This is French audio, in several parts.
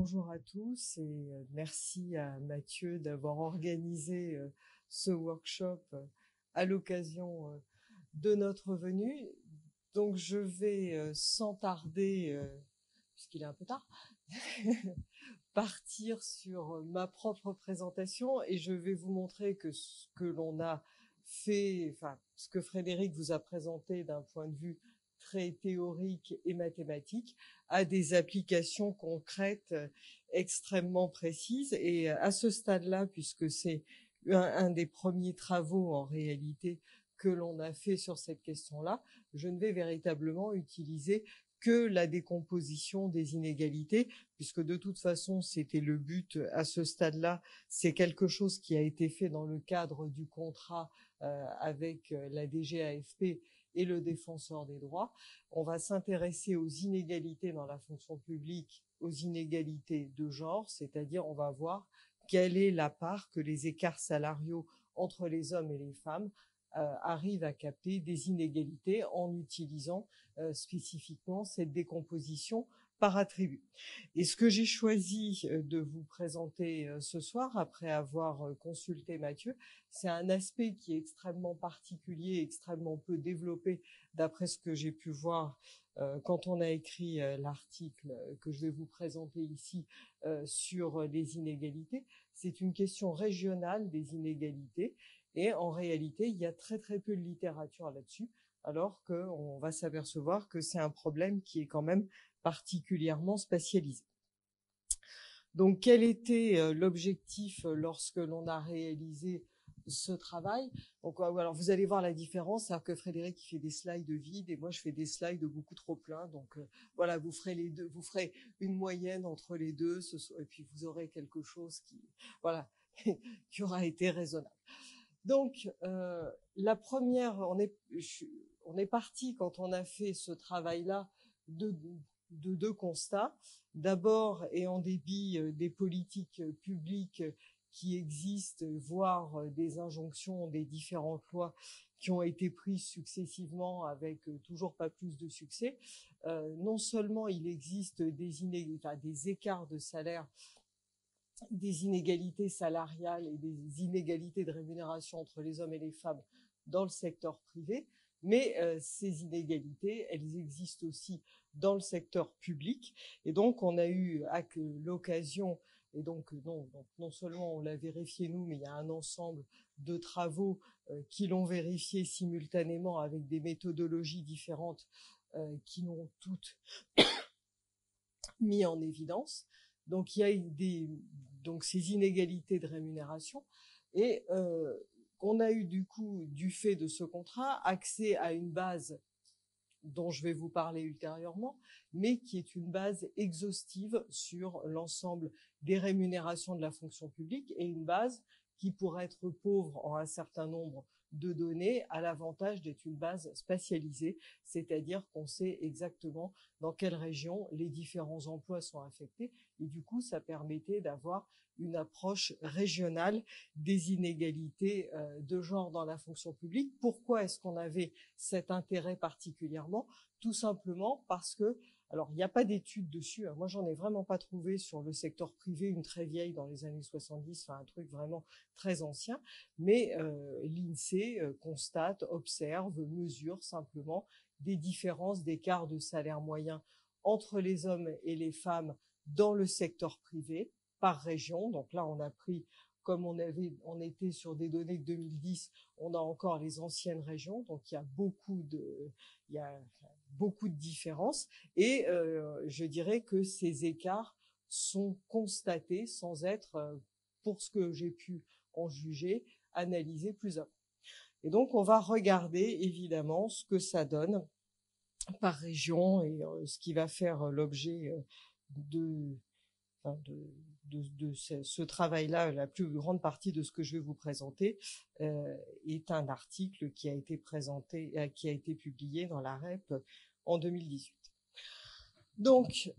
bonjour à tous et merci à Mathieu d'avoir organisé ce workshop à l'occasion de notre venue. Donc je vais sans tarder, puisqu'il est un peu tard, partir sur ma propre présentation et je vais vous montrer que ce que l'on a fait, enfin ce que Frédéric vous a présenté d'un point de vue très théorique et mathématique, a des applications concrètes extrêmement précises. Et à ce stade-là, puisque c'est un des premiers travaux en réalité que l'on a fait sur cette question-là, je ne vais véritablement utiliser que la décomposition des inégalités, puisque de toute façon, c'était le but à ce stade-là. C'est quelque chose qui a été fait dans le cadre du contrat avec la DGAFP et le défenseur des droits. On va s'intéresser aux inégalités dans la fonction publique, aux inégalités de genre, c'est-à-dire on va voir quelle est la part que les écarts salariaux entre les hommes et les femmes arrivent à capter des inégalités en utilisant spécifiquement cette décomposition par attribut. Et ce que j'ai choisi de vous présenter ce soir, après avoir consulté Mathieu, c'est un aspect qui est extrêmement particulier, extrêmement peu développé, d'après ce que j'ai pu voir quand on a écrit l'article que je vais vous présenter ici sur les inégalités. C'est une question régionale des inégalités, et en réalité, il y a très très peu de littérature là-dessus, alors qu'on va s'apercevoir que c'est un problème qui est quand même particulièrement spatialisé. Donc, quel était l'objectif lorsque l'on a réalisé ce travail? Donc, alors vous allez voir la différence, c'est-à-dire que Frédéric il fait des slides vides et moi je fais des slides beaucoup trop pleins. Donc voilà, vous ferez les deux, vous ferez une moyenne entre les deux, et puis vous aurez quelque chose qui, voilà, qui aura été raisonnable. Donc, la première, on est parti quand on a fait ce travail-là de deux constats. D'abord, et en dépit des politiques publiques qui existent, voire des injonctions des différentes lois qui ont été prises successivement avec toujours pas plus de succès, non seulement il existe des écarts de salaire, des inégalités salariales et des inégalités de rémunération entre les hommes et les femmes dans le secteur privé, mais ces inégalités, elles existent aussi dans le secteur public. Et donc, on a eu l'occasion, et donc non seulement on l'a vérifié nous, mais il y a un ensemble de travaux qui l'ont vérifié simultanément avec des méthodologies différentes qui l'ont toutes mis en évidence. Donc, il y a donc ces inégalités de rémunération, et on a eu du coup, du fait de ce contrat, accès à une base dont je vais vous parler ultérieurement, mais qui est une base exhaustive sur l'ensemble des rémunérations de la fonction publique, et une base qui pourrait être pauvre en un certain nombre de données, à l'avantage d'être une base spatialisée, c'est-à-dire qu'on sait exactement dans quelle région les différents emplois sont affectés, et du coup ça permettait d'avoir une approche régionale des inégalités de genre dans la fonction publique. Pourquoi est-ce qu'on avait cet intérêt particulièrement? Tout simplement parce que, alors il n'y a pas d'études dessus, moi j'en ai vraiment pas trouvé sur le secteur privé, une très vieille dans les années 70, enfin un truc vraiment très ancien, mais l'INSEE constate, observe, mesure simplement des différences d'écart de salaire moyen entre les hommes et les femmes dans le secteur privé par région. Donc là on a pris, comme on était sur des données de 2010, on a encore les anciennes régions, donc il y a beaucoup de différences, et je dirais que ces écarts sont constatés sans être, pour ce que j'ai pu en juger, analysés plus avant. Et donc on va regarder évidemment ce que ça donne par région, et ce qui va faire l'objet de ce travail-là. La plus grande partie de ce que je vais vous présenter est un article qui a été qui a été publié dans la REP en 2018. Donc,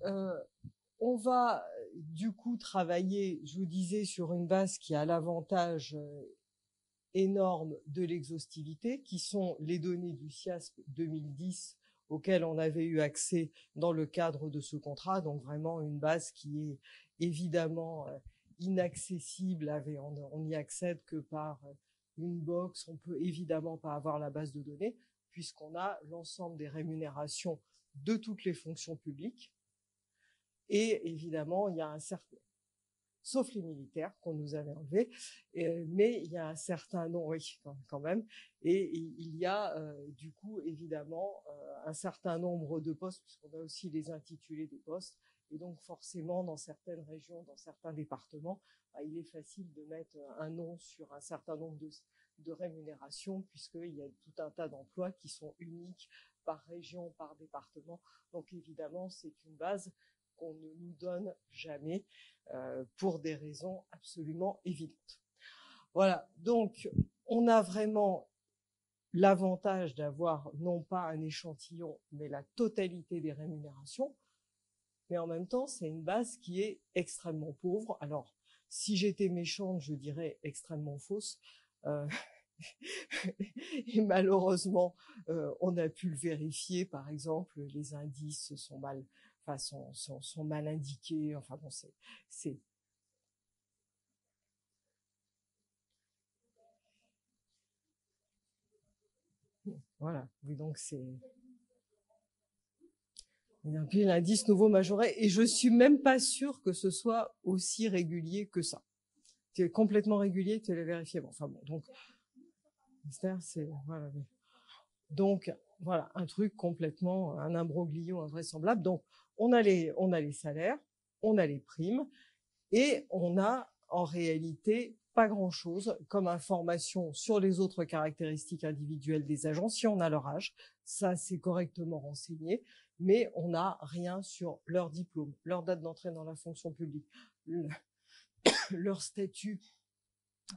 on va du coup travailler, je vous disais, sur une base qui a l'avantage énorme de l'exhaustivité, qui sont les données du SIASP 2010 auxquelles on avait eu accès dans le cadre de ce contrat, donc vraiment une base qui est évidemment inaccessible, on n'y accède que par une box, on peut évidemment pas avoir la base de données, puisqu'on a l'ensemble des rémunérations de toutes les fonctions publiques. Et évidemment, il y a un certain, sauf les militaires qu'on nous avait enlevés, mais il y a un certain nombre, oui, quand même, et il y a du coup évidemment un certain nombre de postes, puisqu'on a aussi les intitulés des postes, et donc forcément dans certaines régions, dans certains départements, il est facile de mettre un nom sur un certain nombre de rémunérations, puisqu'il y a tout un tas d'emplois qui sont uniques par région, par département, donc évidemment c'est une base qu'on ne nous donne jamais pour des raisons absolument évidentes. Voilà, donc on a vraiment l'avantage d'avoir non pas un échantillon, mais la totalité des rémunérations, mais en même temps, c'est une base qui est extrêmement pauvre. Alors, si j'étais méchante, je dirais extrêmement fausse. Et malheureusement, on a pu le vérifier. Par exemple, les indices sont mal indiqués. Enfin bon, c'est voilà. Oui, donc c'est et puis l'indice nouveau majoré. Et je suis même pas sûre que ce soit aussi régulier que ça. C'est complètement régulier, tu l'as vérifié. Bon, enfin bon, donc c'est voilà. Donc voilà, un truc complètement, un imbroglio invraisemblable. Donc on a les salaires, on a les primes, et on a en réalité pas grand-chose comme information sur les autres caractéristiques individuelles des agents, si on a leur âge, ça c'est correctement renseigné, mais on n'a rien sur leur diplôme, leur date d'entrée dans la fonction publique, leur statut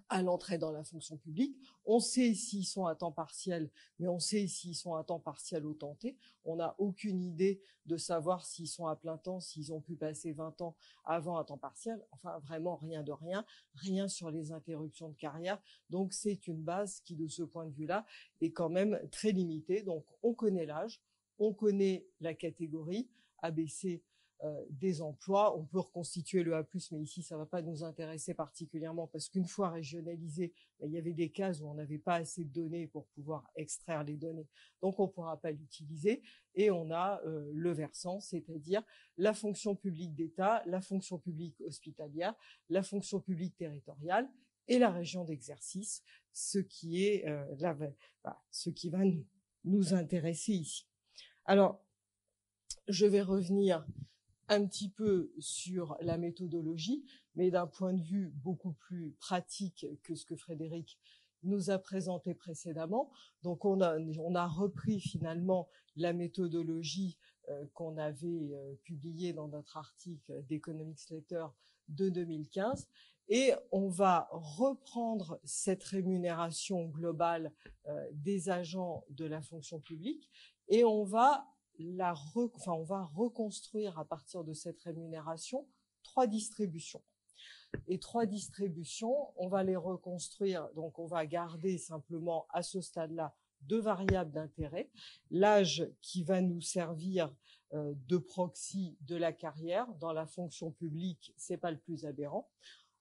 à l'entrée dans la fonction publique. On sait s'ils sont à temps partiel, mais on sait s'ils sont à temps partiel au tenté. On n'a aucune idée de savoir s'ils sont à plein temps, s'ils ont pu passer 20 ans avant à temps partiel. Enfin, vraiment rien de rien, rien sur les interruptions de carrière. Donc, c'est une base qui, de ce point de vue-là, est quand même très limitée. Donc, on connaît l'âge, on connaît la catégorie ABC des emplois. On peut reconstituer le A+, mais ici, ça ne va pas nous intéresser particulièrement parce qu'une fois régionalisé, il y avait des cases où on n'avait pas assez de données pour pouvoir extraire les données. Donc, on ne pourra pas l'utiliser. Et on a le versant, c'est-à-dire la fonction publique d'État, la fonction publique hospitalière, la fonction publique territoriale et la région d'exercice, ce qui est ce qui va nous intéresser ici. Alors, je vais revenir un petit peu sur la méthodologie, mais d'un point de vue beaucoup plus pratique que ce que Frédéric nous a présenté précédemment. Donc on a repris finalement la méthodologie qu'on avait publiée dans notre article d'Economics Letter de 2015, et on va reprendre cette rémunération globale des agents de la fonction publique, et on va reconstruire à partir de cette rémunération 3 distributions. Et 3 distributions, on va les reconstruire, donc on va garder simplement à ce stade-là 2 variables d'intérêt. L'âge qui va nous servir de proxy de la carrière dans la fonction publique, c'est pas le plus aberrant.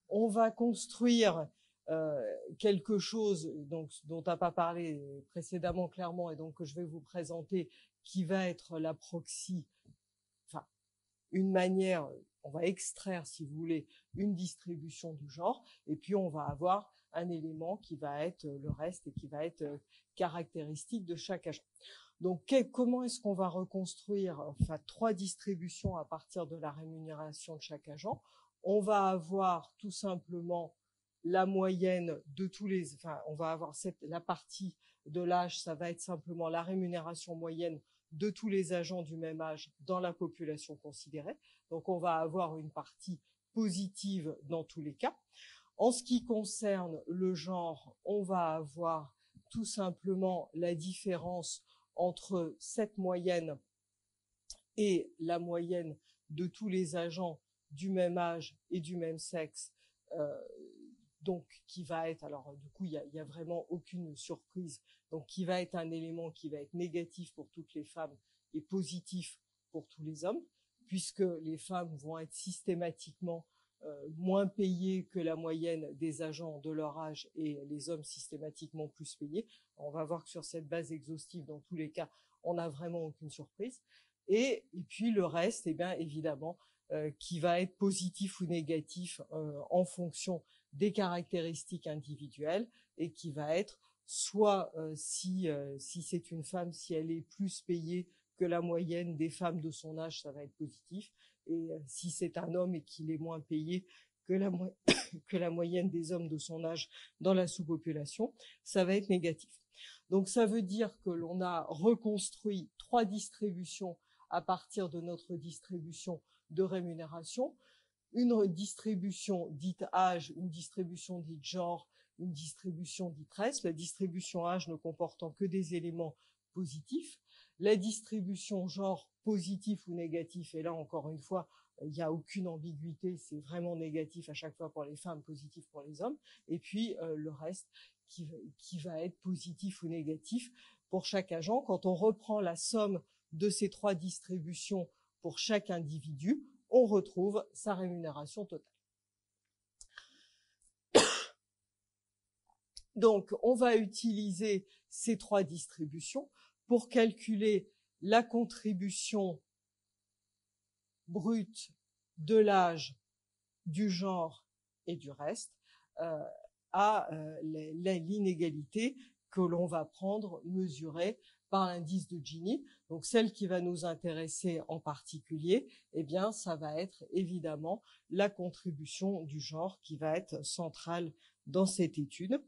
On va construire quelque chose donc, dont on n'a pas parlé précédemment clairement et donc que je vais vous présenter, qui va être la proxy, enfin une manière, on va extraire si vous voulez une distribution du genre, et puis on va avoir un élément qui va être le reste et qui va être caractéristique de chaque agent. Donc comment est-ce qu'on va reconstruire 3 distributions à partir de la rémunération de chaque agent? On va avoir tout simplement la moyenne de tous les, on va avoir la partie de l'âge, ça va être simplement la rémunération moyenne de tous les agents du même âge dans la population considérée. Donc on va avoir une partie positive dans tous les cas. En ce qui concerne le genre, on va avoir tout simplement la différence entre cette moyenne et la moyenne de tous les agents du même âge et du même sexe, donc qui va être, alors du coup il y a vraiment aucune surprise, donc qui va être un élément qui va être négatif pour toutes les femmes et positif pour tous les hommes. puisque les femmes vont être systématiquement moins payées que la moyenne des agents de leur âge et les hommes systématiquement plus payés. On va voir que sur cette base exhaustive, dans tous les cas, on n'a vraiment aucune surprise. Et puis le reste, eh bien évidemment, qui va être positif ou négatif en fonction des caractéristiques individuelles et qui va être soit si c'est une femme, si elle est plus payée que la moyenne des femmes de son âge, ça va être positif. Et si c'est un homme et qu'il est moins payé que la moyenne des hommes de son âge dans la sous-population, ça va être négatif. Donc ça veut dire que l'on a reconstruit 3 distributions à partir de notre distribution de rémunération. Une distribution dite âge, une distribution dite genre, une distribution dite reste. La distribution âge ne comportant que des éléments positifs. La distribution genre positif ou négatif, et là encore une fois, il n'y a aucune ambiguïté, c'est vraiment négatif à chaque fois pour les femmes, positif pour les hommes. Et puis le reste qui va être positif ou négatif pour chaque agent. Quand on reprend la somme de ces 3 distributions pour chaque individu, on retrouve sa rémunération totale. Donc, on va utiliser ces 3 distributions pour calculer la contribution brute de l'âge, du genre et du reste à l'inégalité que l'on va prendre, mesurer par l'indice de Gini. Donc celle qui va nous intéresser en particulier, eh bien ça va être évidemment la contribution du genre qui va être centrale dans cette étude.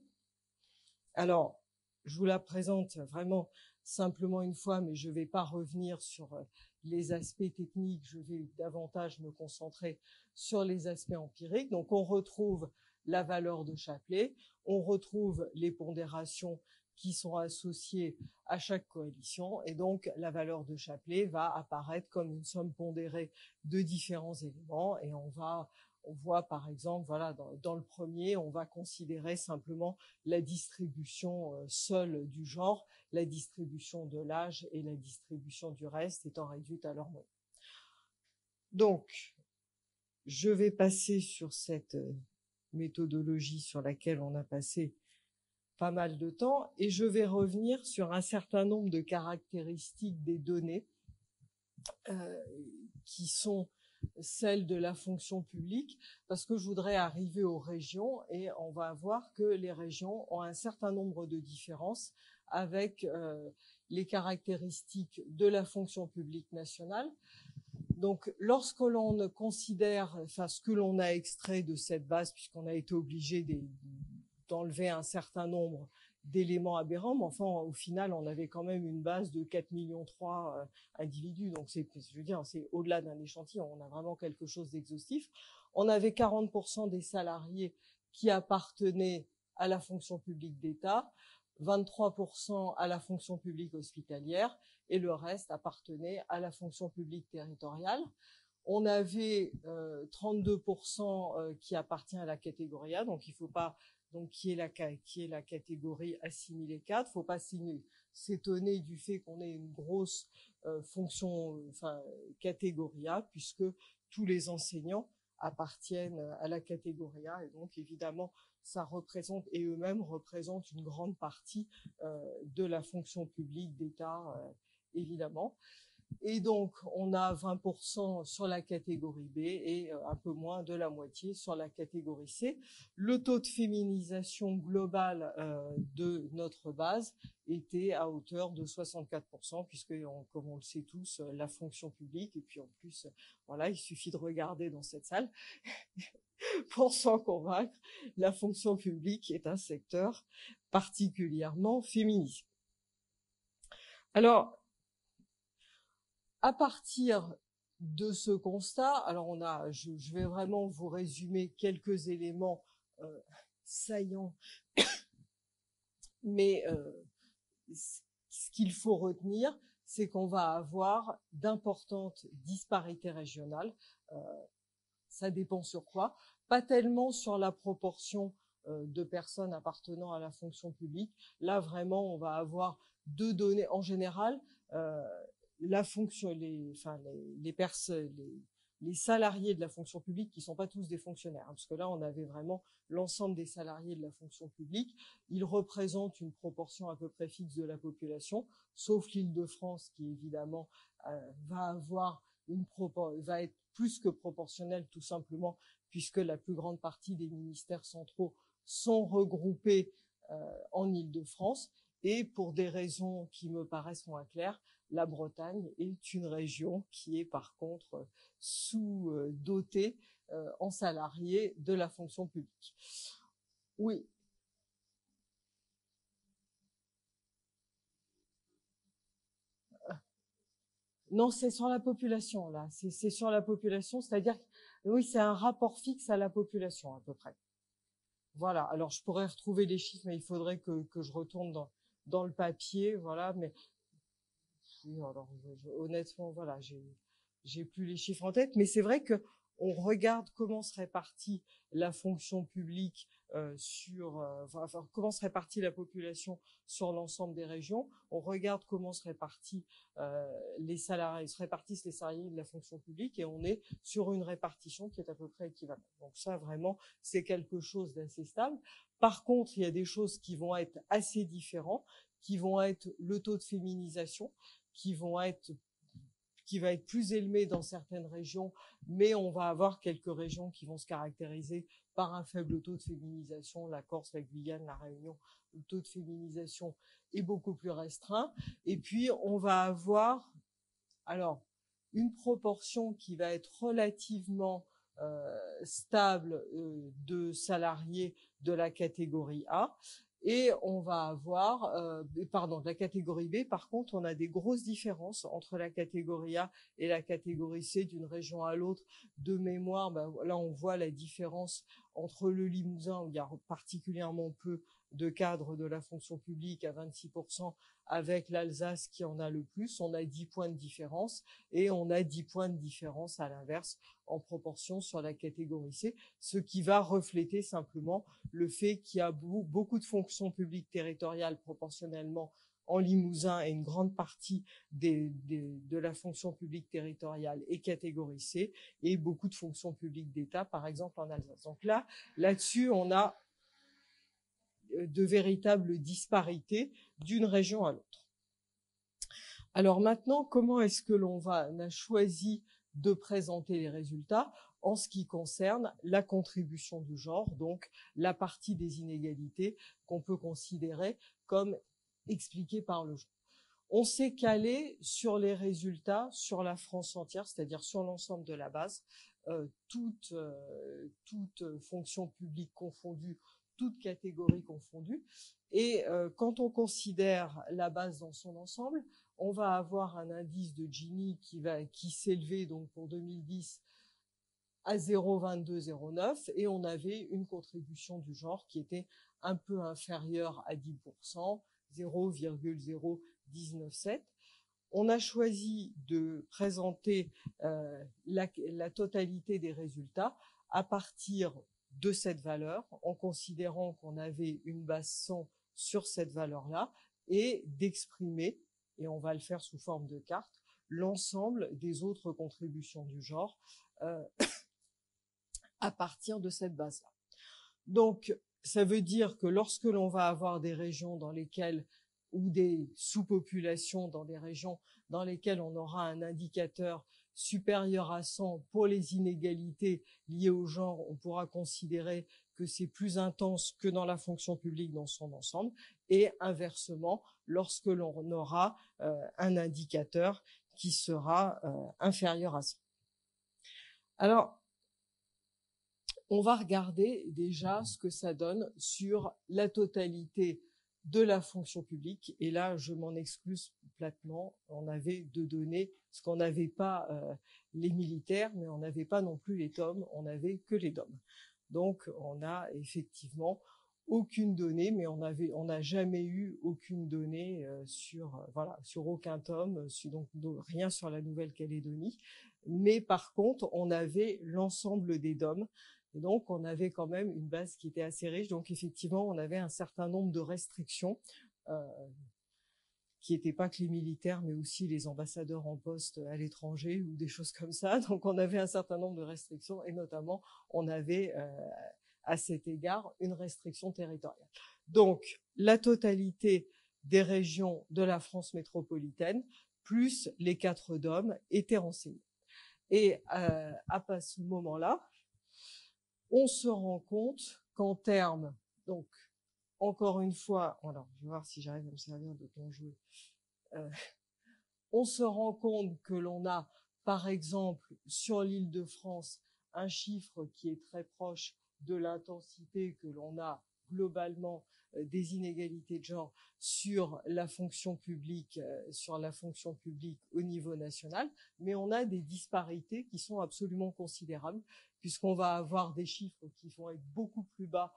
Alors, je vous la présente vraiment simplement une fois, mais je ne vais pas revenir sur les aspects techniques, je vais davantage me concentrer sur les aspects empiriques. Donc on retrouve la valeur de Shapley, on retrouve les pondérations qui sont associées à chaque coalition, et donc la valeur de Shapley va apparaître comme une somme pondérée de différents éléments, et on voit par exemple, voilà, dans le premier, on va considérer simplement la distribution seule du genre, la distribution de l'âge et la distribution du reste étant réduite à leur moyenne. Donc, je vais passer sur cette méthodologie sur laquelle on a passé pas mal de temps et je vais revenir sur un certain nombre de caractéristiques des données qui sont celle de la fonction publique, parce que je voudrais arriver aux régions et on va voir que les régions ont un certain nombre de différences avec les caractéristiques de la fonction publique nationale. Donc, lorsque l'on considère, enfin, ce que l'on a extrait de cette base, puisqu'on a été obligé d'enlever un certain nombre d'éléments aberrants, mais enfin, au final, on avait quand même une base de 4,3 millions individus, donc je veux dire, c'est au-delà d'un échantillon, on a vraiment quelque chose d'exhaustif. On avait 40% des salariés qui appartenaient à la fonction publique d'État, 23% à la fonction publique hospitalière, et le reste appartenait à la fonction publique territoriale. On avait 32% qui appartient à la catégorie A, donc il faut pas, donc qui est la catégorie assimilée 4. Faut pas s'étonner du fait qu'on ait une grosse fonction, enfin catégorie A, puisque tous les enseignants appartiennent à la catégorie A, et donc évidemment ça représente, et eux-mêmes représentent une grande partie de la fonction publique d'État, évidemment. Et donc, on a 20% sur la catégorie B et un peu moins de la moitié sur la catégorie C. Le taux de féminisation global de notre base était à hauteur de 64%, puisque, comme on le sait tous, la fonction publique, et puis en plus, voilà, il suffit de regarder dans cette salle pour s'en convaincre, la fonction publique est un secteur particulièrement féminisé. Alors, à partir de ce constat, alors je vais vraiment vous résumer quelques éléments saillants, mais ce qu'il faut retenir, c'est qu'on va avoir d'importantes disparités régionales. Ça dépend sur quoi? Pas tellement sur la proportion de personnes appartenant à la fonction publique. Là, vraiment, on va avoir deux données en général. la fonction, les salariés de la fonction publique qui sont pas tous des fonctionnaires, hein, parce que là on avait vraiment l'ensemble des salariés de la fonction publique. Ils représentent une proportion à peu près fixe de la population, sauf l'Île-de-France qui évidemment va être plus que proportionnelle, tout simplement puisque la plus grande partie des ministères centraux sont regroupés en Île-de-France. Et pour des raisons qui me paraissent moins claires, la Bretagne est une région qui est par contre sous-dotée en salariés de la fonction publique. Oui. Non, c'est sur la population, là. C'est sur la population, c'est-à-dire, oui, c'est un rapport fixe à la population, à peu près. Voilà. Alors, je pourrais retrouver les chiffres, mais il faudrait que je retourne dans le papier, voilà. Mais oui, alors, honnêtement, voilà, j'ai plus les chiffres en tête, mais c'est vrai que on regarde comment se répartit la fonction publique comment se répartit la population sur l'ensemble des régions. On regarde comment se répartissent les salariés de la fonction publique, et on est sur une répartition qui est à peu près équivalente. Donc ça, vraiment, c'est quelque chose d'assez stable. Par contre, il y a des choses qui vont être assez différentes, qui vont être le taux de féminisation, qui va être plus élevé dans certaines régions, mais on va avoir quelques régions qui vont se caractériser par un faible taux de féminisation, la Corse, la Guyane, la Réunion, le taux de féminisation est beaucoup plus restreint. Et puis, on va avoir, alors, une proportion qui va être relativement stable de salariés de la catégorie A. Et on va avoir, de la catégorie B, par contre, on a des grosses différences entre la catégorie A et la catégorie C d'une région à l'autre. De mémoire, là, on voit la différence entre le Limousin, où il y a particulièrement peu de cadres de la fonction publique, à 26%, avec l'Alsace qui en a le plus. On a 10 points de différence, et on a 10 points de différence à l'inverse en proportion sur la catégorie C, ce qui va refléter simplement le fait qu'il y a beaucoup de fonctions publiques territoriales proportionnellement en Limousin, et une grande partie de la fonction publique territoriale est catégorie C, et beaucoup de fonctions publiques d'État, par exemple en Alsace. Donc là-dessus, on a de véritables disparités d'une région à l'autre. Alors maintenant, comment est-ce que on a choisi de présenter les résultats en ce qui concerne la contribution du genre, donc la partie des inégalités qu'on peut considérer comme expliquée par le genre. On s'est calé sur les résultats sur la France entière, c'est-à-dire sur l'ensemble de la base, toute fonction publique confondue, toute catégorie confondue. Et quand on considère la base dans son ensemble, on va avoir un indice de Gini qui s'élevait donc pour 2010 à 0,2209, et on avait une contribution du genre qui était un peu inférieure à 10%, 0,0197. On a choisi de présenter la totalité des résultats à partir de cette valeur, en considérant qu'on avait une base 100 sur cette valeur-là, et d'exprimer, et on va le faire sous forme de carte, l'ensemble des autres contributions du genre à partir de cette base-là. Donc, ça veut dire que lorsque l'on va avoir des régions dans lesquelles, ou des sous-populations dans des régions dans lesquelles on aura un indicateur supérieur à 100 pour les inégalités liées au genre, on pourra considérer que c'est plus intense que dans la fonction publique dans son ensemble, et inversement, lorsque l'on aura un indicateur qui sera inférieur à 100. Alors, on va regarder déjà ce que ça donne sur la totalité de la fonction publique. Et là, je m'en exclus platement. On avait deux données, parce qu'on n'avait pas les militaires, mais on n'avait pas non plus les TOM, on n'avait que les DOM. Donc, on a effectivement aucune donnée, mais on n'a jamais eu aucune donnée sur aucun TOM, donc rien sur la Nouvelle-Calédonie. Mais par contre, on avait l'ensemble des DOM. Et donc, on avait quand même une base qui était assez riche. Donc, effectivement, on avait un certain nombre de restrictions qui n'étaient pas que les militaires, mais aussi les ambassadeurs en poste à l'étranger ou des choses comme ça. Donc on avait un certain nombre de restrictions et notamment on avait à cet égard une restriction territoriale. Donc la totalité des régions de la France métropolitaine, plus les 4 DOM, étaient renseignées. Et à ce moment-là, on se rend compte qu'en termes, donc encore une fois, alors je vais voir si j'arrive à me servir de ton jeu. On se rend compte que l'on a, par exemple, sur l'Île-de-France, un chiffre qui est très proche de l'intensité que l'on a globalement des inégalités de genre sur la fonction publique au niveau national, mais on a des disparités qui sont absolument considérables, puisqu'on va avoir des chiffres qui vont être beaucoup plus bas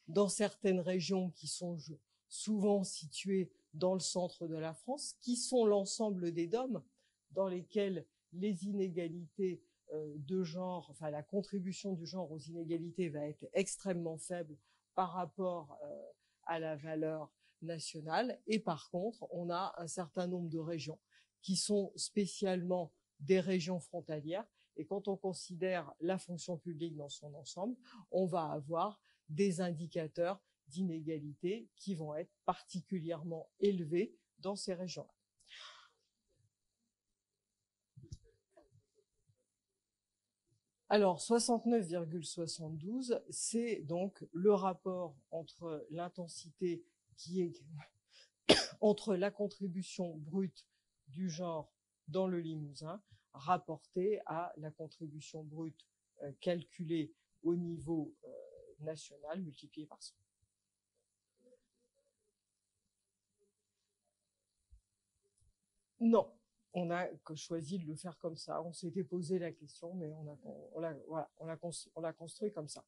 dans certaines régions qui sont souvent situées dans le centre de la France, qui sont l'ensemble des DOM, dans lesquels les inégalités de genre, enfin la contribution du genre aux inégalités va être extrêmement faible par rapport à la valeur nationale. Et par contre, on a un certain nombre de régions qui sont spécialement des régions frontalières. Et quand on considère la fonction publique dans son ensemble, on va avoir des indicateurs d'inégalité qui vont être particulièrement élevés dans ces régions-là. Alors, 69,72, c'est donc le rapport entre l'intensité qui est entre la contribution brute du genre dans le Limousin rapportée à la contribution brute calculée au niveau national multipliée par 100. Non, on a choisi de le faire comme ça. On s'était posé la question, mais on l'a construit comme ça.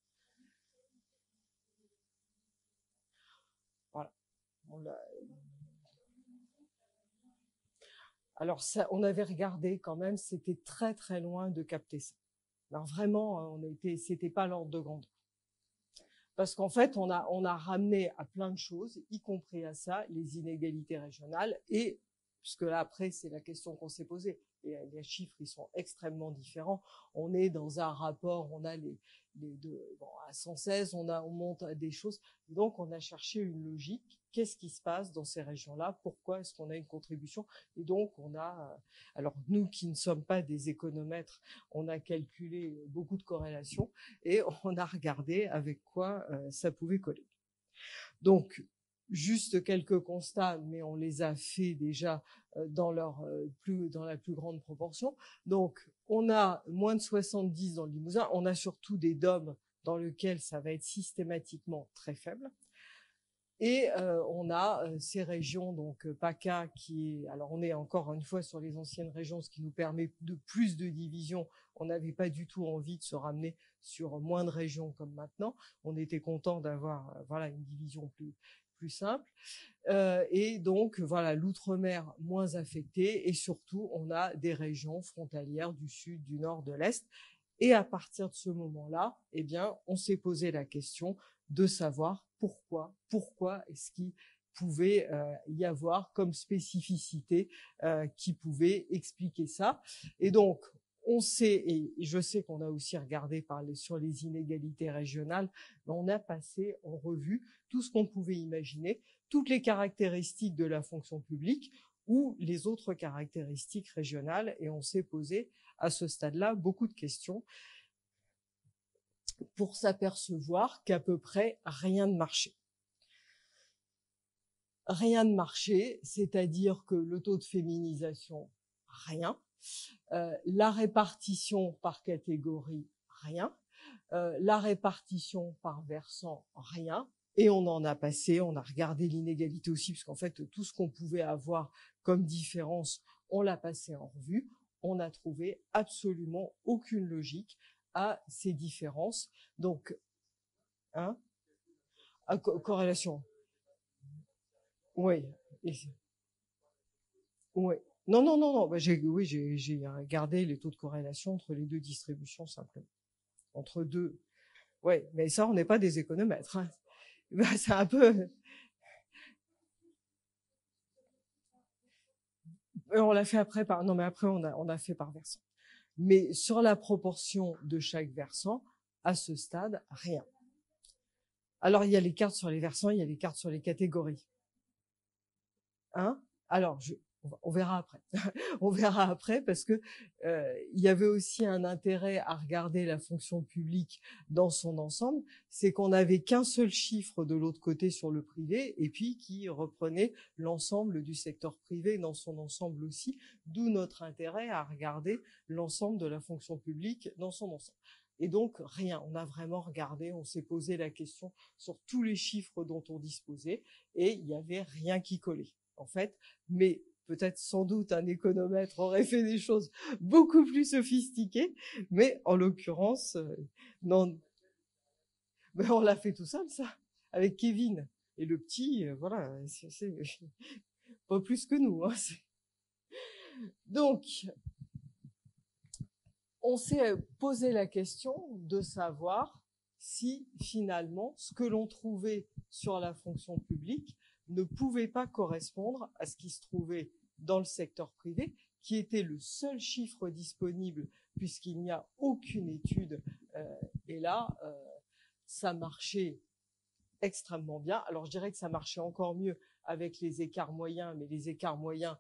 Voilà. Alors ça, on avait regardé quand même, c'était très très loin de capter ça. Alors vraiment, c'était pas l'ordre de grandeur. Parce qu'en fait, on a ramené à plein de choses, y compris à ça, les inégalités régionales, et puisque là, après, c'est la question qu'on s'est posée. Et les chiffres, ils sont extrêmement différents. On est dans un rapport, on a les deux, bon, à 116, on monte à des choses. Donc, on a cherché une logique. Qu'est-ce qui se passe dans ces régions-là? Pourquoi est-ce qu'on a une contribution? Et donc, alors nous qui ne sommes pas des économètres, on a calculé beaucoup de corrélations et on a regardé avec quoi ça pouvait coller. Donc, juste quelques constats, mais on les a fait déjà dans la plus grande proportion. Donc, on a moins de 70 dans le Limousin. On a surtout des DOM dans lesquels ça va être systématiquement très faible. Et on a ces régions, donc PACA, alors on est encore une fois sur les anciennes régions, ce qui nous permet de plus de divisions. On n'avait pas du tout envie de se ramener sur moins de régions comme maintenant. On était content d'avoir une division plus simple. Et donc voilà, l'outre-mer moins affecté, et surtout on a des régions frontalières du sud, du nord, de l'est. Et à partir de ce moment-là, eh bien, on s'est posé la question de savoir pourquoi est-ce qu'il pouvait y avoir comme spécificité qui pouvait expliquer ça. Et donc, on sait, et je sais qu'on a aussi regardé sur les inégalités régionales, mais on a passé en revue tout ce qu'on pouvait imaginer, toutes les caractéristiques de la fonction publique ou les autres caractéristiques régionales, et on s'est posé à ce stade-là beaucoup de questions pour s'apercevoir qu'à peu près rien ne marchait. Rien ne marchait, c'est-à-dire que le taux de féminisation, rien. La répartition par catégorie, rien. La répartition par versant, rien. Et on en a passé, on a regardé l'inégalité aussi, parce qu'en fait, tout ce qu'on pouvait avoir comme différence, on l'a passé en revue. On n'a trouvé absolument aucune logique à ces différences. Donc, corrélation. Oui. Oui. Non. Bah, j'ai regardé les taux de corrélation entre les deux distributions simplement. Entre deux. Ouais, mais ça, on n'est pas des économètres. Hein. Bah, c'est un peu. on l'a fait après non, mais après, on a fait par versant. Mais sur la proportion de chaque versant, à ce stade, rien. Alors, il y a les cartes sur les versants, il y a les cartes sur les catégories. Hein? Alors, on verra après. On verra après parce que il y avait aussi un intérêt à regarder la fonction publique dans son ensemble, c'est qu'on n'avait qu'un seul chiffre de l'autre côté sur le privé et puis qui reprenait l'ensemble du secteur privé dans son ensemble aussi, d'où notre intérêt à regarder l'ensemble de la fonction publique dans son ensemble. Et donc rien, on a vraiment regardé, on s'est posé la question sur tous les chiffres dont on disposait et il n'y avait rien qui collait en fait, mais peut-être sans doute un économètre aurait fait des choses beaucoup plus sophistiquées, mais en l'occurrence, non. Mais on l'a fait tout seul, ça, avec Kevin. Et le petit, voilà, c'est pas plus que nous. Hein, donc, on s'est posé la question de savoir si finalement ce que l'on trouvait sur la fonction publique ne pouvait pas correspondre à ce qui se trouvait dans le secteur privé, qui était le seul chiffre disponible puisqu'il n'y a aucune étude. Et là, ça marchait extrêmement bien. Alors je dirais que ça marchait encore mieux avec les écarts moyens, mais les écarts moyens,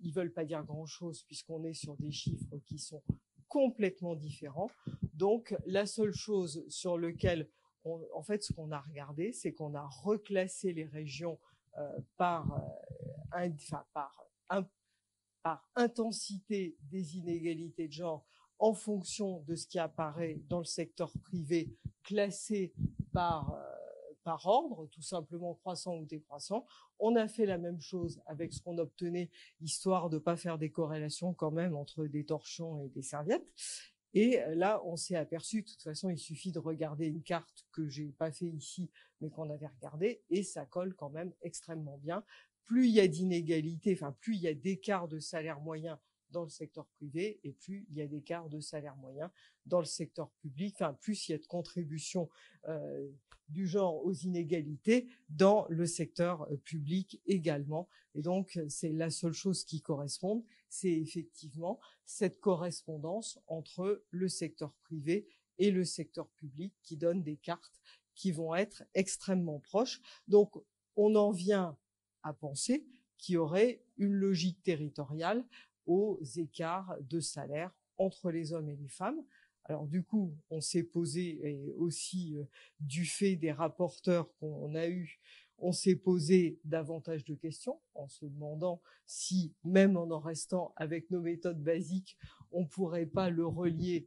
ils veulent pas dire grand-chose puisqu'on est sur des chiffres qui sont complètement différents. Donc la seule chose sur laquelle en fait, ce qu'on a regardé, c'est qu'on a reclassé les régions par intensité des inégalités de genre en fonction de ce qui apparaît dans le secteur privé, classé par ordre, tout simplement croissant ou décroissant. On a fait la même chose avec ce qu'on obtenait, histoire de pas faire des corrélations quand même entre des torchons et des serviettes. Et là, on s'est aperçu, de toute façon, il suffit de regarder une carte que j'ai pas fait ici, mais qu'on avait regardée, et ça colle quand même extrêmement bien. Plus il y a d'inégalités, enfin, plus il y a d'écart de salaire moyen dans le secteur privé, et plus il y a d'écart de salaire moyen dans le secteur public, enfin, plus il y a de contributions du genre aux inégalités dans le secteur public également. Et donc, c'est la seule chose qui correspond, c'est effectivement cette correspondance entre le secteur privé et le secteur public qui donne des cartes qui vont être extrêmement proches. Donc, on en vient à penser qu'il y aurait une logique territoriale aux écarts de salaire entre les hommes et les femmes. Alors du coup, on s'est posé, et aussi du fait des rapporteurs qu'on a eus, on s'est posé davantage de questions en se demandant si, même en restant avec nos méthodes basiques, on pourrait pas le relier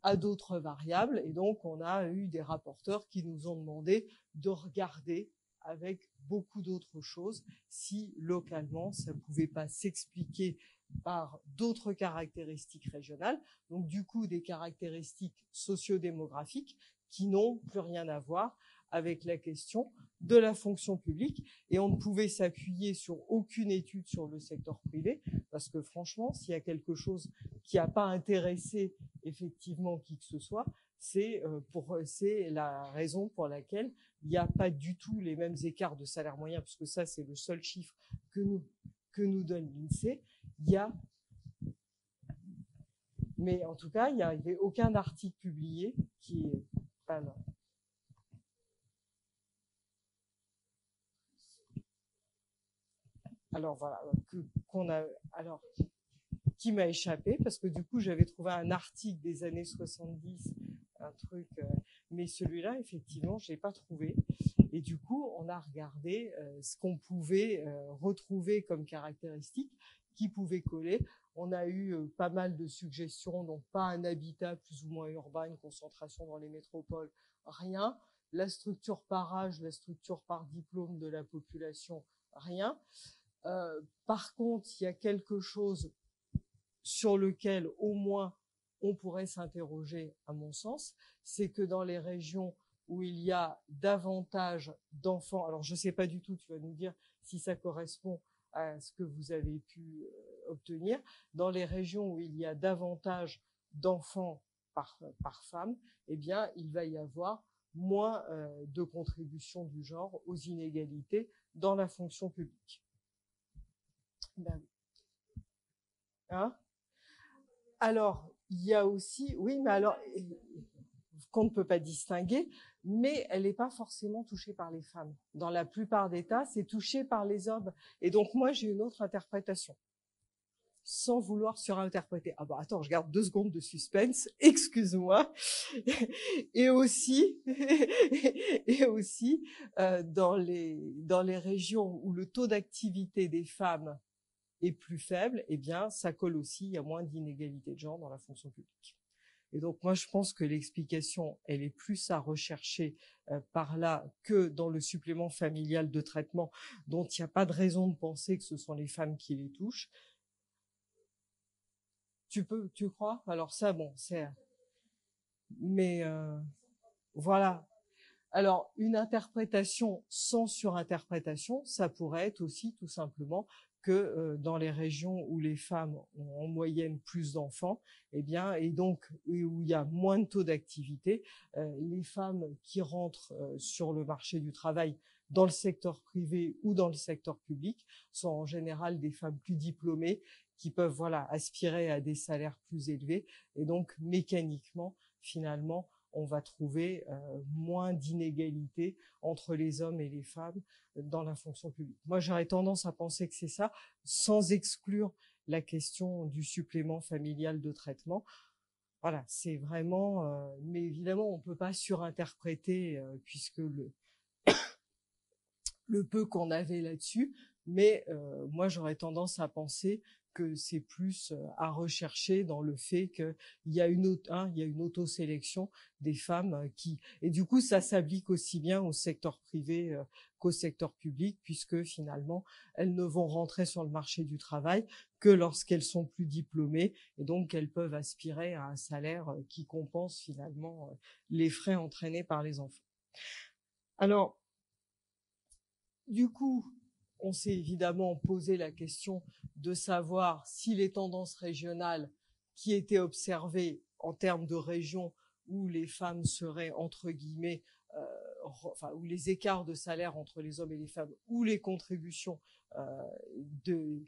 à d'autres variables. Et donc, on a eu des rapporteurs qui nous ont demandé de regarder avec beaucoup d'autres choses si localement ça pouvait pas s'expliquer par d'autres caractéristiques régionales, donc du coup des caractéristiques sociodémographiques qui n'ont plus rien à voir avec la question de la fonction publique, et on ne pouvait s'appuyer sur aucune étude sur le secteur privé, parce que franchement, s'il y a quelque chose qui n'a pas intéressé effectivement qui que ce soit, c'est la raison pour laquelle il n'y a pas du tout les mêmes écarts de salaire moyen, puisque ça c'est le seul chiffre que nous donne l'INSEE. Mais en tout cas, il n'y avait aucun article publié qui est pas là. Alors voilà, qui m'a échappé, parce que du coup, j'avais trouvé un article des années 70, un truc, mais celui-là, effectivement, je l'ai pas trouvé. Et du coup, on a regardé ce qu'on pouvait retrouver comme caractéristiques qui pouvaient coller. On a eu pas mal de suggestions, donc pas un habitat plus ou moins urbain, une concentration dans les métropoles, rien. La structure par âge, la structure par diplôme de la population, rien. Par contre, il y a quelque chose sur lequel au moins on pourrait s'interroger, à mon sens, c'est que dans les régions où il y a davantage d'enfants, alors je ne sais pas du tout, tu vas nous dire si ça correspond à ce que vous avez pu obtenir, dans les régions où il y a davantage d'enfants par femme, eh bien, il va y avoir moins de contributions du genre aux inégalités dans la fonction publique. Ben, Hein? Alors, il y a aussi, oui, mais alors, qu'on ne peut pas distinguer, mais elle n'est pas forcément touchée par les femmes. Dans la plupart des cas, c'est touché par les hommes. Et donc, moi, j'ai une autre interprétation, sans vouloir surinterpréter. Ah bah attends, je garde 2 secondes de suspense, excuse-moi. Et aussi, et aussi dans les régions où le taux d'activité des femmes est plus faible, eh bien, ça colle aussi, il y a moins d'inégalité de genre dans la fonction publique. Et donc, moi, je pense que l'explication, elle est plus à rechercher par là que dans le supplément familial de traitement, dont il n'y a pas de raison de penser que ce sont les femmes qui les touchent. Tu crois? Alors ça, bon, c'est... Mais voilà. Alors, une interprétation sans surinterprétation, ça pourrait être aussi tout simplement que dans les régions où les femmes ont en moyenne plus d'enfants, eh bien, et donc où il y a moins de taux d'activité, les femmes qui rentrent sur le marché du travail dans le secteur privé ou dans le secteur public sont en général des femmes plus diplômées qui peuvent voilà aspirer à des salaires plus élevés et donc mécaniquement finalement on va trouver moins d'inégalités entre les hommes et les femmes dans la fonction publique. Moi, j'aurais tendance à penser que c'est ça, sans exclure la question du supplément familial de traitement. Voilà, c'est vraiment, mais évidemment, on peut pas surinterpréter puisque le peu qu'on avait là-dessus, mais moi j'aurais tendance à penser que c'est plus à rechercher dans le fait qu'il y a une il y a une autosélection des femmes qui et du coup ça s'applique aussi bien au secteur privé qu'au secteur public puisque finalement elles ne vont rentrer sur le marché du travail que lorsqu'elles sont plus diplômées et donc elles peuvent aspirer à un salaire qui compense finalement les frais entraînés par les enfants. Alors du coup, on s'est évidemment posé la question de savoir si les tendances régionales qui étaient observées en termes de régions où les femmes seraient entre guillemets, enfin où les écarts de salaire entre les hommes et les femmes, où les contributions de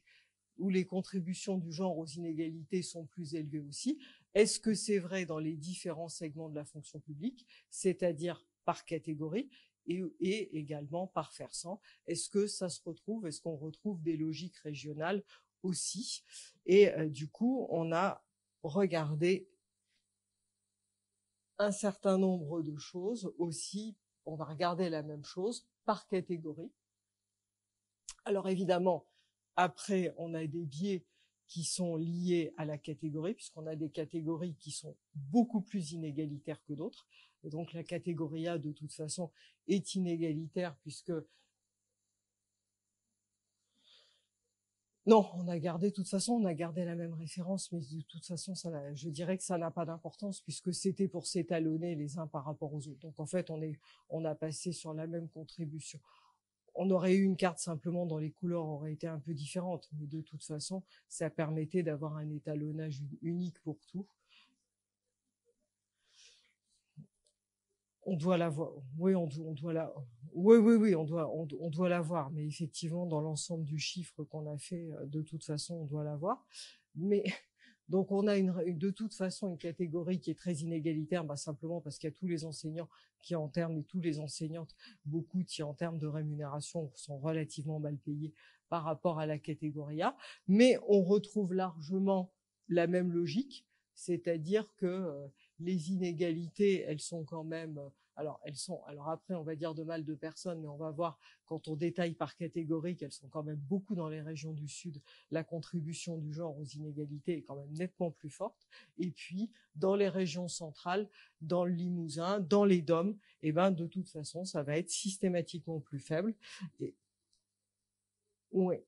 où les contributions du genre aux inégalités sont plus élevées aussi. Est-ce que c'est vrai dans les différents segments de la fonction publique, c'est-à-dire par catégorie et également par versant? Est-ce que ça se retrouve? Est-ce qu'on retrouve des logiques régionales aussi? Et du coup, on a regardé un certain nombre de choses aussi. On va regarder la même chose par catégorie. Alors évidemment, après, on a des biais qui sont liés à la catégorie, puisqu'on a des catégories qui sont beaucoup plus inégalitaires que d'autres. Et donc la catégorie A, de toute façon, est inégalitaire, puisque... Non, on a gardé, de toute façon, on a gardé la même référence, mais de toute façon, je dirais que ça n'a pas d'importance, puisque c'était pour s'étalonner les uns par rapport aux autres. Donc en fait, on a passé sur la même contribution. On aurait eu une carte simplement dont les couleurs auraient été un peu différentes, mais de toute façon, ça permettait d'avoir un étalonnage unique pour tout. On doit l'avoir. Oui, on doit la. Oui, on doit l'avoir. Mais effectivement, dans l'ensemble du chiffre qu'on a fait, de toute façon, on doit l'avoir. Mais donc, on a de toute façon une catégorie qui est très inégalitaire, bah, simplement parce qu'il y a tous les enseignants qui, en termes, et tous les enseignantes, beaucoup qui, en termes de rémunération, sont relativement mal payés par rapport à la catégorie A. Mais on retrouve largement la même logique, c'est-à-dire que les inégalités, elles sont quand même, alors après on va dire de mal de personnes, mais on va voir quand on détaille par catégorie qu'elles sont quand même beaucoup dans les régions du Sud, la contribution du genre aux inégalités est quand même nettement plus forte. Et puis dans les régions centrales, dans le Limousin, dans les DOM, et ben de toute façon ça va être systématiquement plus faible. Et ouais.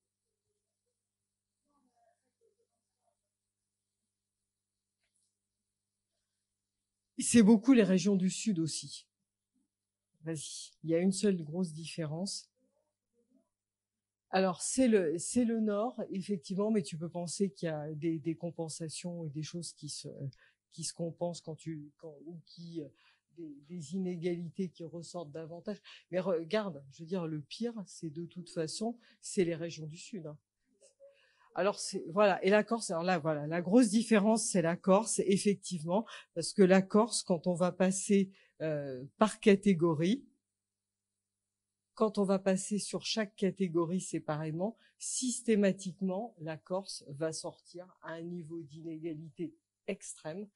C'est beaucoup les régions du Sud aussi. Vas-y. Il y a une seule grosse différence. Alors c'est le nord effectivement, mais tu peux penser qu'il y a des compensations et des choses qui se compensent ou qui des inégalités qui ressortent davantage. Mais regarde, je veux dire le pire, c'est de toute façon c'est les régions du sud. Hein. Alors voilà, et la Corse, alors là voilà, la grosse différence c'est la Corse effectivement, parce que la Corse, quand on va passer par catégorie, quand on va passer sur chaque catégorie séparément, systématiquement la Corse va sortir à un niveau d'inégalité extrême,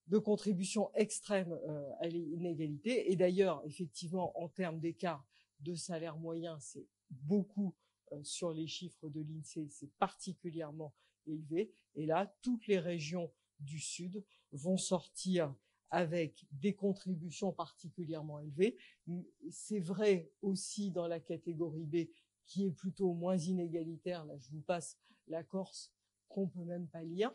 de contribution extrême à l'inégalité. Et d'ailleurs, effectivement, en termes d'écart de salaire moyen, c'est beaucoup sur les chiffres de l'INSEE, c'est particulièrement élevé. Et là, toutes les régions du Sud vont sortir avec des contributions particulièrement élevées. C'est vrai aussi dans la catégorie B, qui est plutôt moins inégalitaire. Là, je vous passe la Corse, qu'on peut même pas lire.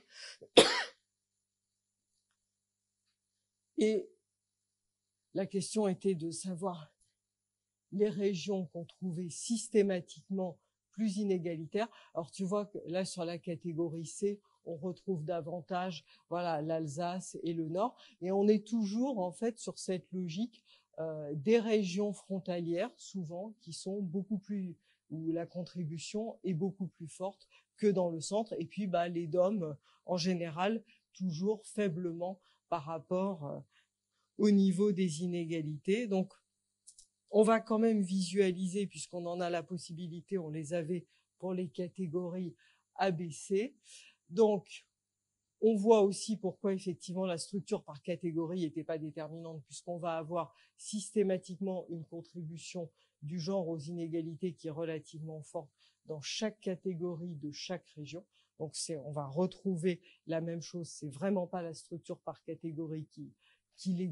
Et la question était de savoir les régions qu'on trouvait systématiquement plus inégalitaires. Alors tu vois que là sur la catégorie C, on retrouve davantage voilà l'Alsace et le Nord, et on est toujours en fait sur cette logique des régions frontalières souvent qui sont beaucoup plus, où la contribution est beaucoup plus forte que dans le centre, et puis les DOM en général toujours faiblement par rapport au niveau des inégalités. Donc, on va quand même visualiser, puisqu'on en a la possibilité, on les avait pour les catégories ABC. Donc, on voit aussi pourquoi effectivement la structure par catégorie n'était pas déterminante, puisqu'on va avoir systématiquement une contribution du genre aux inégalités qui est relativement forte dans chaque catégorie de chaque région. Donc on va retrouver la même chose. C'est vraiment pas la structure par catégorie qui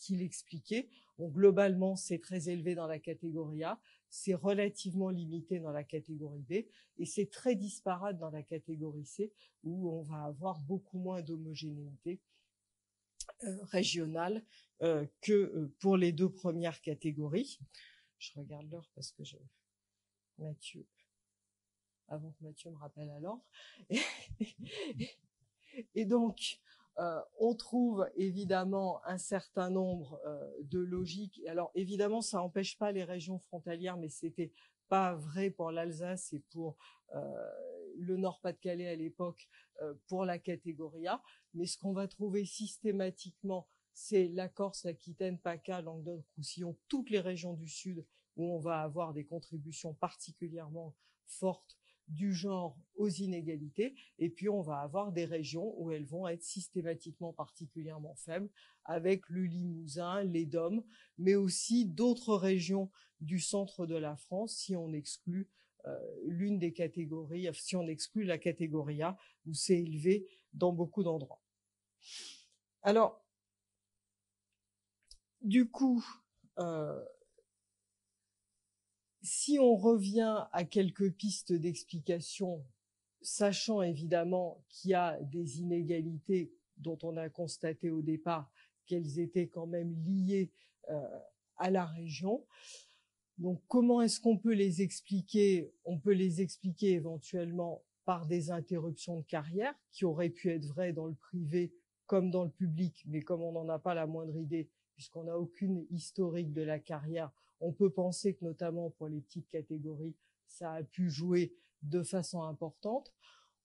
l'expliquait. Donc globalement, c'est très élevé dans la catégorie A, c'est relativement limité dans la catégorie B, et c'est très disparate dans la catégorie C, où on va avoir beaucoup moins d'homogénéité régionale que pour les deux premières catégories. Je regarde l'heure parce que Mathieu, avant que Mathieu me rappelle à l'ordre. Et donc, on trouve évidemment un certain nombre de logiques. Alors évidemment, ça n'empêche pas les régions frontalières, mais c'était pas vrai pour l'Alsace et pour le Nord-Pas-de-Calais à l'époque pour la catégorie A. Mais ce qu'on va trouver systématiquement, c'est la Corse, l'Aquitaine, PACA, Languedoc-Roussillon, toutes les régions du Sud où on va avoir des contributions particulièrement fortes du genre aux inégalités, et puis on va avoir des régions où elles vont être systématiquement particulièrement faibles, avec le Limousin, les DOM, mais aussi d'autres régions du centre de la France, si on exclut l'une des catégories, si on exclut la catégorie A, où c'est élevé dans beaucoup d'endroits. Alors, du coup, si on revient à quelques pistes d'explication, sachant évidemment qu'il y a des inégalités dont on a constaté au départ qu'elles étaient quand même liées à la région. Donc comment est-ce qu'on peut les expliquer? On peut les expliquer éventuellement par des interruptions de carrière qui auraient pu être vraies dans le privé comme dans le public, mais comme on n'en a pas la moindre idée, puisqu'on n'a aucune historique de la carrière, on peut penser que notamment pour les petites catégories, ça a pu jouer de façon importante.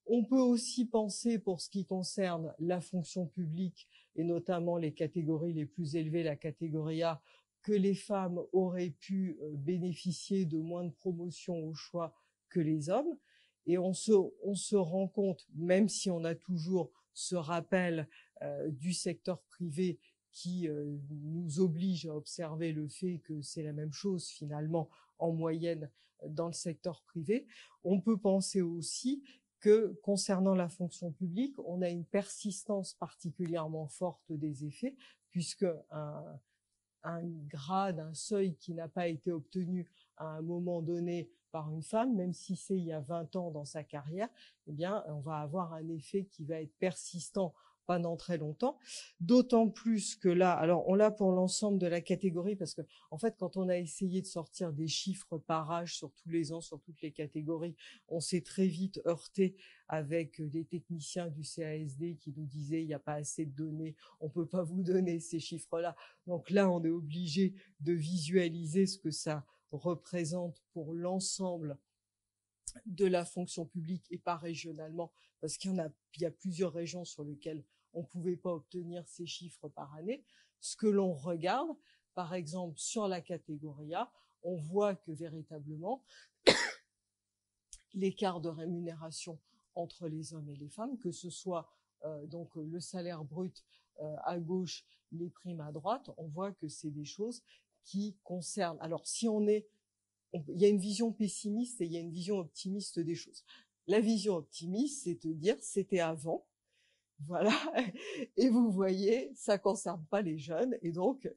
On peut aussi penser, pour ce qui concerne la fonction publique, et notamment les catégories les plus élevées, la catégorie A, que les femmes auraient pu bénéficier de moins de promotions au choix que les hommes. Et on se rend compte, même si on a toujours ce rappel du secteur privé qui nous oblige à observer le fait que c'est la même chose finalement en moyenne dans le secteur privé, on peut penser aussi que concernant la fonction publique, on a une persistance particulièrement forte des effets, puisque un grade, un seuil qui n'a pas été obtenu à un moment donné par une femme, même si c'est il y a 20 ans dans sa carrière, eh bien, on va avoir un effet qui va être persistant pendant très longtemps, d'autant plus que là, alors on l'a pour l'ensemble de la catégorie, parce que en fait, quand on a essayé de sortir des chiffres par âge sur tous les ans, sur toutes les catégories, on s'est très vite heurté avec les techniciens du CASD qui nous disaient il n'y a pas assez de données, on peut pas vous donner ces chiffres-là. Donc là, on est obligé de visualiser ce que ça représente pour l'ensemble de la fonction publique et pas régionalement, parce qu'il y a plusieurs régions sur lesquelles on ne pouvait pas obtenir ces chiffres par année. Ce que l'on regarde, par exemple, sur la catégorie A, on voit que véritablement, l'écart de rémunération entre les hommes et les femmes, que ce soit donc le salaire brut à gauche, les primes à droite, on voit que c'est des choses qui concernent. Alors, si il y a une vision pessimiste et il y a une vision optimiste des choses. La vision optimiste, c'est de dire c'était avant, voilà, et vous voyez, ça concerne pas les jeunes, et donc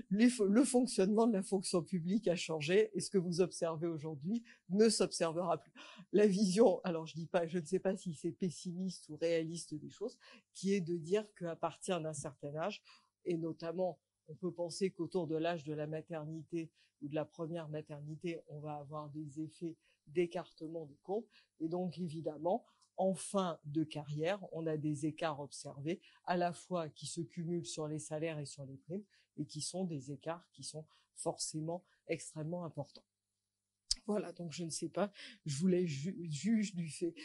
le fonctionnement de la fonction publique a changé, et ce que vous observez aujourd'hui ne s'observera plus. La vision, alors je ne sais pas si c'est pessimiste ou réaliste des choses, qui est de dire qu'à partir d'un certain âge, et notamment, on peut penser qu'autour de l'âge de la maternité ou de la première maternité, on va avoir des effets d'écartement des courbes, et donc évidemment, en fin de carrière, on a des écarts observés, à la fois qui se cumulent sur les salaires et sur les primes, et qui sont des écarts qui sont forcément extrêmement importants. Voilà, donc je ne sais pas, je voulais juge du fait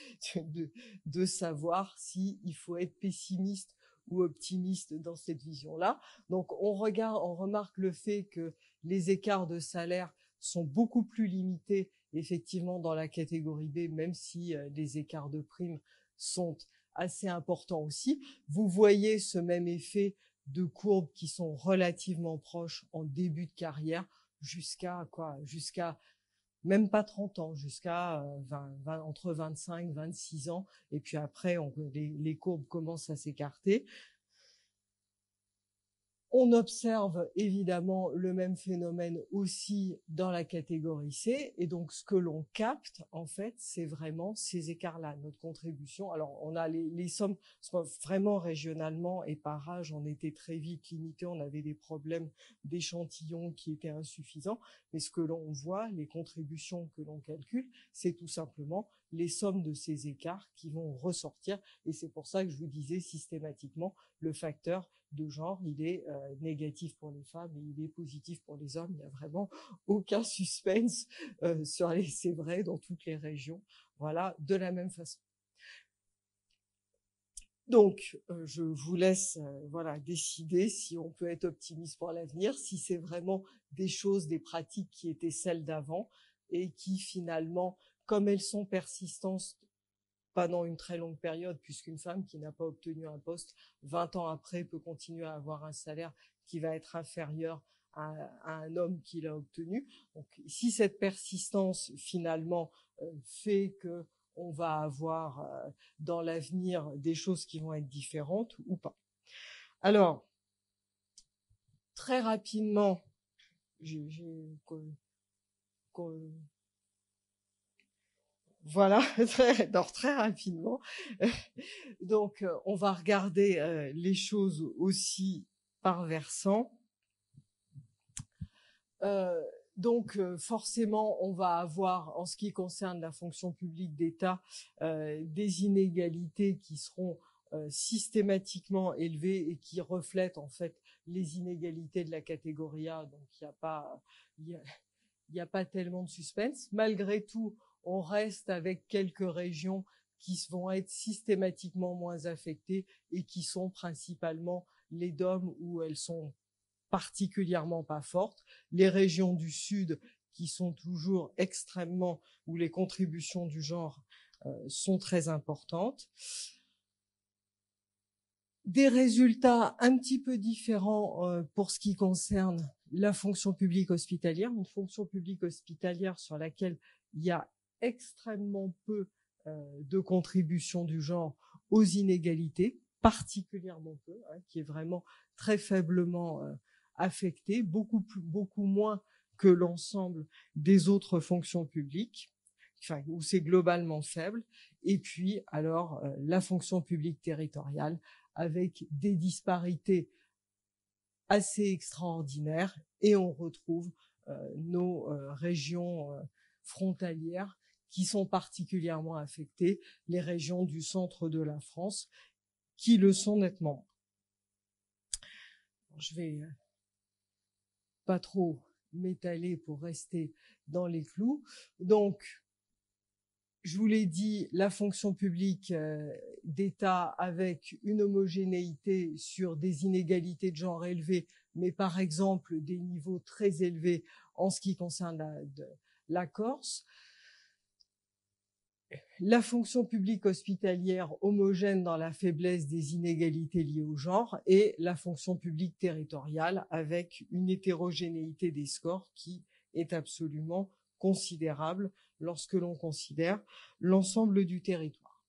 de savoir s'il faut être pessimiste ou optimiste dans cette vision-là. Donc on remarque le fait que les écarts de salaire sont beaucoup plus limités effectivement dans la catégorie B, même si les écarts de primes sont assez importants aussi. Vous voyez ce même effet de courbes qui sont relativement proches en début de carrière jusqu'à même pas 30 ans, jusqu'à entre 25 et 26 ans. Et puis après, les courbes commencent à s'écarter. On observe évidemment le même phénomène aussi dans la catégorie C, et donc ce que l'on capte en fait, c'est vraiment ces écarts-là, notre contribution. Alors on a les sommes vraiment régionalement et par âge, on était très vite limité, on avait des problèmes d'échantillons qui étaient insuffisants, mais ce que l'on voit, les contributions que l'on calcule, c'est tout simplement les sommes de ces écarts qui vont ressortir, et c'est pour ça que je vous disais systématiquement le facteur de genre, il est négatif pour les femmes et il est positif pour les hommes. Il n'y a vraiment aucun suspense c'est vrai dans toutes les régions. Voilà, de la même façon. Donc, je vous laisse décider si on peut être optimiste pour l'avenir, si c'est vraiment des choses, des pratiques qui étaient celles d'avant et qui finalement, comme elles sont persistantes pendant une très longue période, puisqu'une femme qui n'a pas obtenu un poste 20 ans après peut continuer à avoir un salaire qui va être inférieur à un homme qui l'a obtenu. Donc, si cette persistance finalement fait que on va avoir dans l'avenir des choses qui vont être différentes ou pas. Alors, très rapidement, voilà, très rapidement. Donc, on va regarder les choses aussi par versant. Donc, forcément, on va avoir, en ce qui concerne la fonction publique d'État, des inégalités qui seront systématiquement élevées et qui reflètent en fait les inégalités de la catégorie A. Donc, il y a pas tellement de suspense. Malgré tout, on reste avec quelques régions qui vont être systématiquement moins affectées et qui sont principalement les DOM où elles sont particulièrement pas fortes, les régions du Sud qui sont toujours extrêmement, où les contributions du genre sont très importantes. Des résultats un petit peu différents pour ce qui concerne la fonction publique hospitalière, une fonction publique hospitalière sur laquelle il y a extrêmement peu de contributions du genre aux inégalités, particulièrement peu, qui est vraiment très faiblement affectée, beaucoup moins que l'ensemble des autres fonctions publiques, enfin, où c'est globalement faible. Et puis, alors, la fonction publique territoriale, avec des disparités assez extraordinaires, et on retrouve nos régions frontalières qui sont particulièrement affectées, les régions du centre de la France, qui le sont nettement. Je vais pas trop m'étaler pour rester dans les clous. Donc, je vous l'ai dit, la fonction publique d'État avec une homogénéité sur des inégalités de genre élevées, mais par exemple des niveaux très élevés en ce qui concerne la Corse. La fonction publique hospitalière homogène dans la faiblesse des inégalités liées au genre et la fonction publique territoriale avec une hétérogénéité des scores qui est absolument considérable lorsque l'on considère l'ensemble du territoire.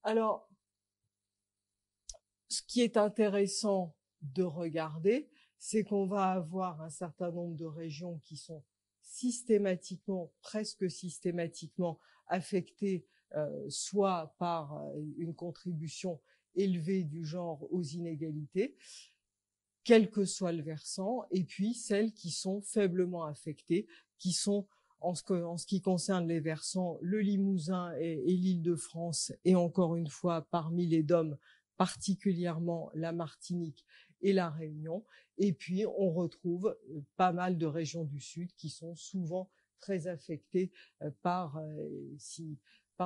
Alors, ce qui est intéressant de regarder, c'est qu'on va avoir un certain nombre de régions qui sont systématiquement, presque systématiquement affectées soit par une contribution élevée du genre aux inégalités, quel que soit le versant, et puis celles qui sont faiblement affectées, qui sont en ce qui concerne les versants, le Limousin et l'Île-de-France, et encore une fois, parmi les DOM, particulièrement la Martinique et la Réunion. Et puis, on retrouve pas mal de régions du Sud qui sont souvent très affectées par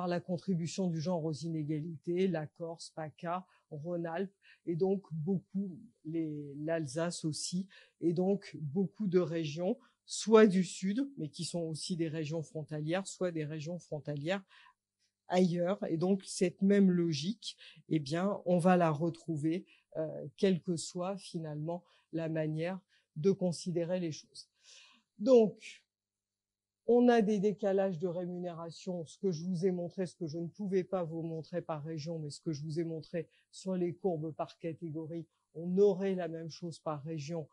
la contribution du genre aux inégalités, la Corse, PACA, Rhône-Alpes, et donc beaucoup, l'Alsace aussi, et donc beaucoup de régions, soit du Sud, mais qui sont aussi des régions frontalières, soit des régions frontalières ailleurs. Et donc, cette même logique, eh bien, on va la retrouver, quelle que soit finalement la manière de considérer les choses. Donc, on a des décalages de rémunération, ce que je vous ai montré, ce que je ne pouvais pas vous montrer par région, mais ce que je vous ai montré sur les courbes par catégorie, on aurait la même chose par région.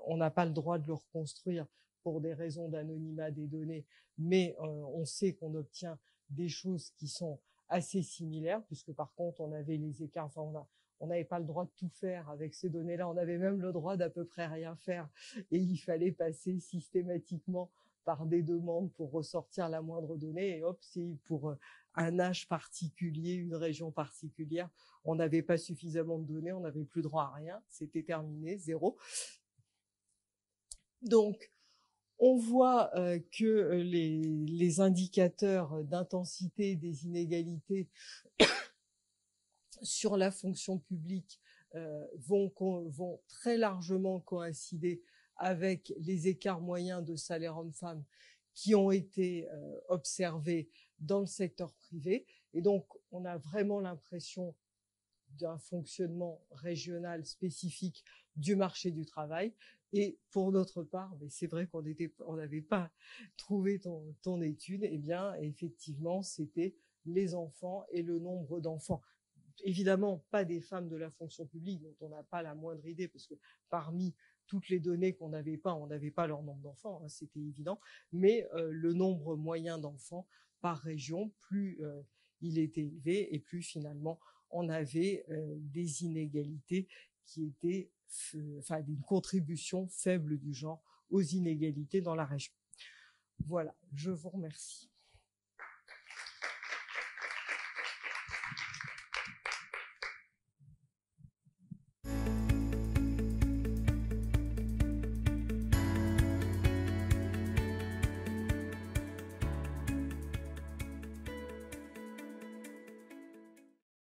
On n'a pas le droit de le reconstruire pour des raisons d'anonymat des données, mais on sait qu'on obtient des choses qui sont assez similaires, puisque par contre, on avait les écarts, enfin, on n'avait pas le droit de tout faire avec ces données-là, on avait même le droit d'à peu près rien faire, et il fallait passer systématiquement par des demandes pour ressortir la moindre donnée, et hop, c'est pour un âge particulier, une région particulière, on n'avait pas suffisamment de données, on n'avait plus droit à rien, c'était terminé, zéro. Donc, on voit que les indicateurs d'intensité des inégalités sur la fonction publique vont très largement coïncider avec les écarts moyens de salaire homme-femme qui ont été observés dans le secteur privé. Et donc, on a vraiment l'impression d'un fonctionnement régional spécifique du marché du travail. Et pour notre part, mais c'est vrai qu'on n'avait pas trouvé ton étude, eh bien, effectivement, c'était les enfants et le nombre d'enfants. Évidemment, pas des femmes de la fonction publique dont on n'a pas la moindre idée, parce que parmi toutes les données qu'on n'avait pas, on n'avait pas leur nombre d'enfants, hein, c'était évident, mais le nombre moyen d'enfants par région, plus il était élevé et plus finalement on avait des inégalités qui étaient, enfin, une contribution faible du genre aux inégalités dans la région. Voilà, je vous remercie.